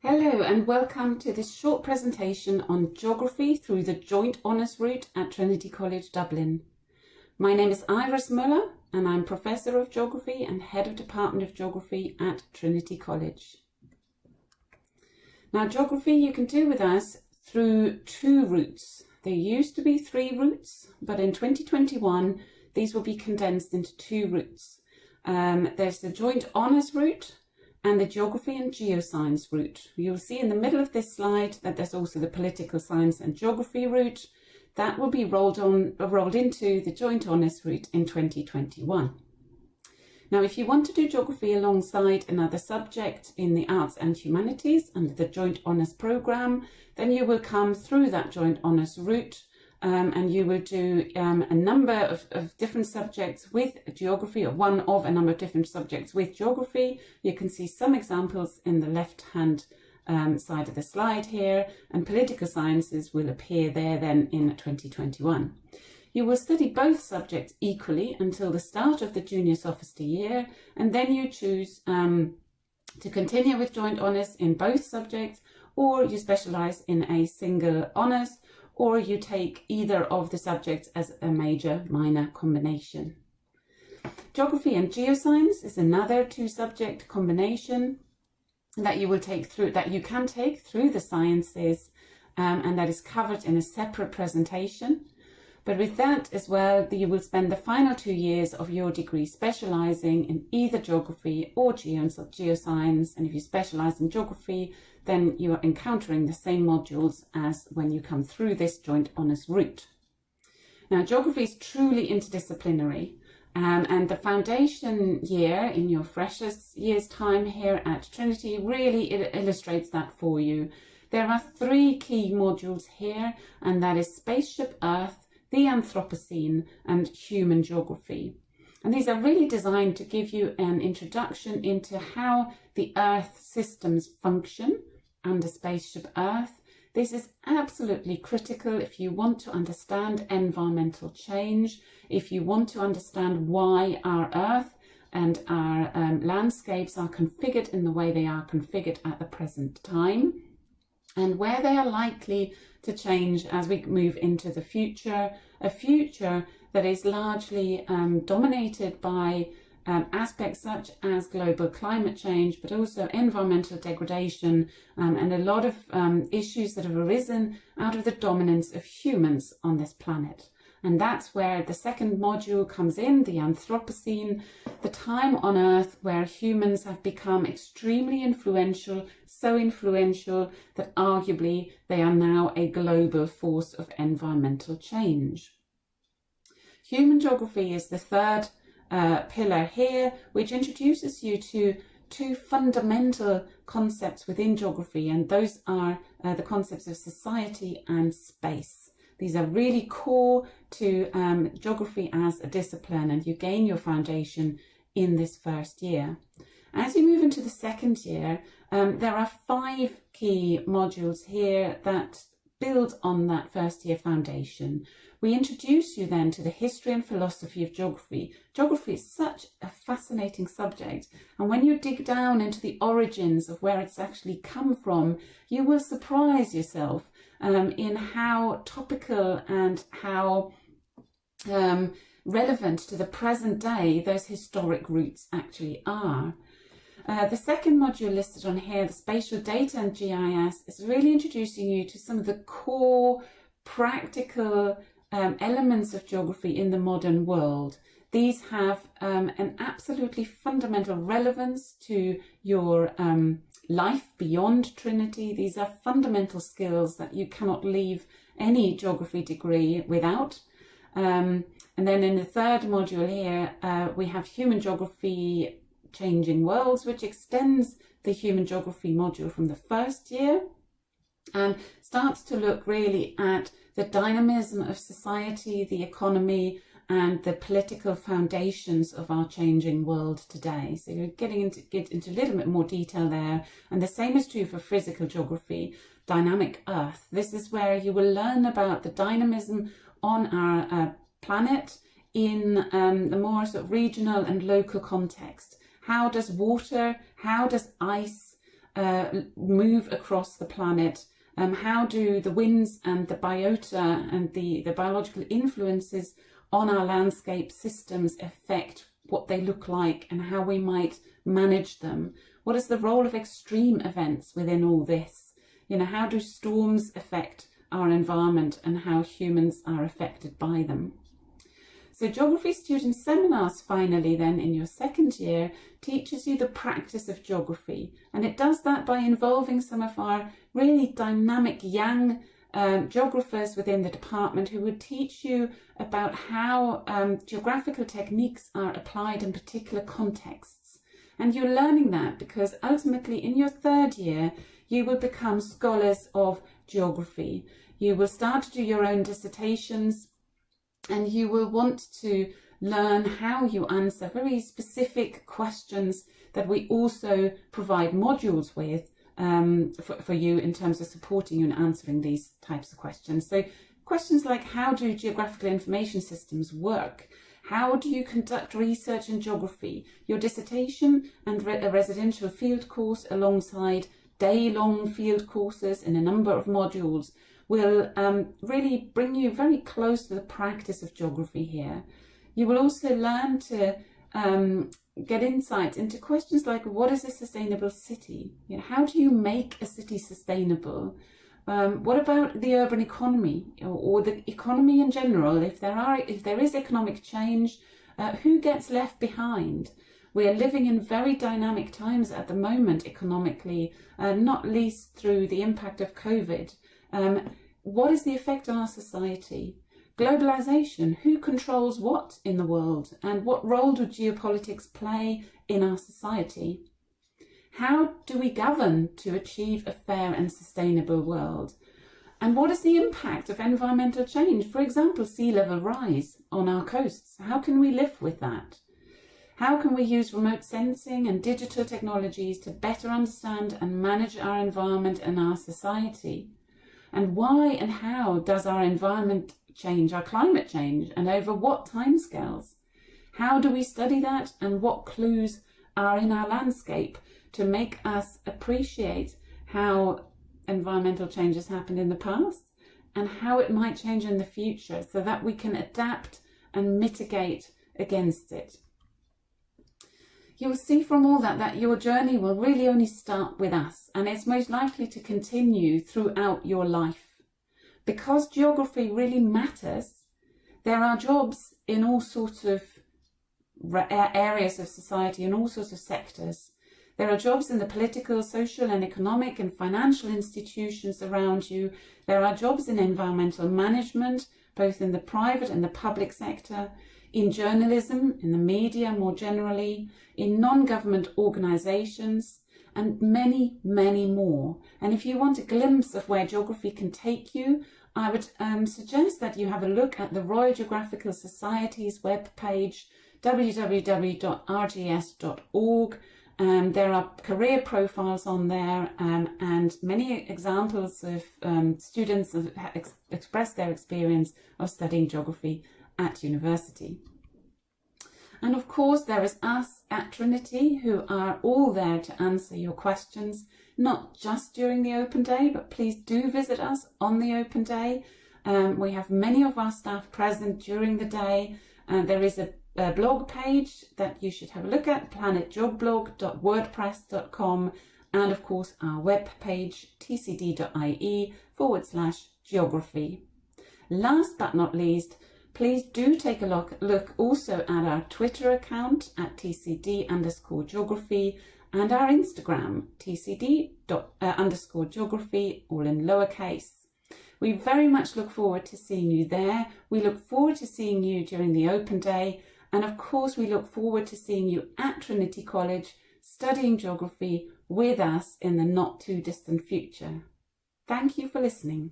Hello and welcome to this short presentation on geography through the joint honours route at Trinity College Dublin. My name is Iris Muller and I'm Professor of Geography and Head of Department of Geography at Trinity College. Now, geography you can do with us through two routes. There used to be three routes, but in 2021 these will be condensed into two routes. There's the joint honours route and the geography and geoscience route. You'll see in the middle of this slide that there's also the political science and geography route. That will be rolled into the joint honours route in 2021. Now, if you want to do geography alongside another subject in the arts and humanities under the joint honours programme, then you will come through that joint honours route and you will do a number of different subjects with geography, or one of a number of different subjects with geography. You can see some examples in the left-hand side of the slide here, and political sciences will appear there then in 2021. You will study both subjects equally until the start of the junior sophistry year, and then you choose to continue with joint honours in both subjects, or you specialise in a single honours, or you take either of the subjects as a major-minor combination. Geography and geoscience is another two-subject combination that you can take through the sciences, and that is covered in a separate presentation. But with that as well, you will spend the final 2 years of your degree specialising in either geography or geoscience, and if you specialise in geography, then you are encountering the same modules as when you come through this joint honours route. Now, geography is truly interdisciplinary, and the foundation year in your freshers year's time here at Trinity really illustrates that for you. There are three key modules here, and that is Spaceship Earth, the Anthropocene, and Human Geography. And these are really designed to give you an introduction into how the Earth systems function under Spaceship Earth. This is absolutely critical if you want to understand environmental change, if you want to understand why our Earth and our landscapes are configured in the way they are configured at the present time, and where they are likely to change as we move into the future, a future that is largely dominated by aspects such as global climate change, but also environmental degradation, and a lot of issues that have arisen out of the dominance of humans on this planet. And that's where the second module comes in, the Anthropocene, the time on Earth where humans have become extremely influential, so influential that arguably they are now a global force of environmental change. Human geography is the third pillar here, which introduces you to two fundamental concepts within geography, and those are the concepts of society and space. These are really core to geography as a discipline, and you gain your foundation in this first year. As you move into the second year, there are 5 key modules here that build on that first year foundation. We introduce you then to the history and philosophy of geography. Geography is such a fascinating subject, and when you dig down into the origins of where it's actually come from, you will surprise yourself in how topical and how relevant to the present day those historic roots actually are. The second module listed on here, the spatial data and GIS, is really introducing you to some of the core practical elements of geography in the modern world. These have an absolutely fundamental relevance to your life beyond Trinity. These are fundamental skills that you cannot leave any geography degree without. And then in the third module here, we have human geography, changing worlds, which extends the human geography module from the first year and starts to look really at the dynamism of society, the economy, and the political foundations of our changing world today. So you're get into a little bit more detail there. And the same is true for physical geography, dynamic Earth. This is where you will learn about the dynamism on our planet in the more sort of regional and local context. How does water, how does ice, move across the planet? How do the winds and the biota and the biological influences on our landscape systems affect what they look like and how we might manage them? What is the role of extreme events within all this? How do storms affect our environment and how humans are affected by them? So geography student seminars finally then in your second year teaches you the practice of geography, and it does that by involving some of our really dynamic young geographers within the department who would teach you about how geographical techniques are applied in particular contexts. And you're learning that because ultimately in your third year you will become scholars of geography. You will start to do your own dissertations, and you will want to learn how you answer very specific questions that we also provide modules with for you in terms of supporting you in answering these types of questions. So questions like, how do geographical information systems work? How do you conduct research in geography? Your dissertation and a residential field course alongside day-long field courses in a number of modules will really bring you very close to the practice of geography here. You will also learn to get insights into questions like, what is a sustainable city? How do you make a city sustainable? What about the urban economy or the economy in general? If there is economic change, who gets left behind? We are living in very dynamic times at the moment economically, not least through the impact of COVID. What is the effect on our society? Globalization, who controls what in the world, and what role do geopolitics play in our society? How do we govern to achieve a fair and sustainable world? And what is the impact of environmental change? For example, sea level rise on our coasts. How can we live with that? How can we use remote sensing and digital technologies to better understand and manage our environment and our society? And why and how does our environment change, our climate change, and over what timescales? How do we study that, and what clues are in our landscape to make us appreciate how environmental change has happened in the past and how it might change in the future so that we can adapt and mitigate against it? You'll see from all that your journey will really only start with us, and it's most likely to continue throughout your life. Because geography really matters, there are jobs in all sorts of areas of society, in all sorts of sectors. There are jobs in the political, social and economic and financial institutions around you. There are jobs in environmental management, both in the private and the public sector, in journalism, in the media more generally, in non-government organisations, and many, many more. And if you want a glimpse of where geography can take you, I would suggest that you have a look at the Royal Geographical Society's webpage, www.rgs.org. There are career profiles on there, and many examples of students have expressed their experience of studying geography at university. And of course there is us at Trinity who are all there to answer your questions, not just during the open day, but please do visit us on the open day. We have many of our staff present during the day. There is a blog page that you should have a look at, planetgeogblog.wordpress.com, and of course our web page tcd.ie/geography. Last but not least, please do take a look also at our Twitter account at tcd_geography and our Instagram tcd_geography, all in lowercase. We very much look forward to seeing you there. We look forward to seeing you during the open day. And of course, we look forward to seeing you at Trinity College studying geography with us in the not too distant future. Thank you for listening.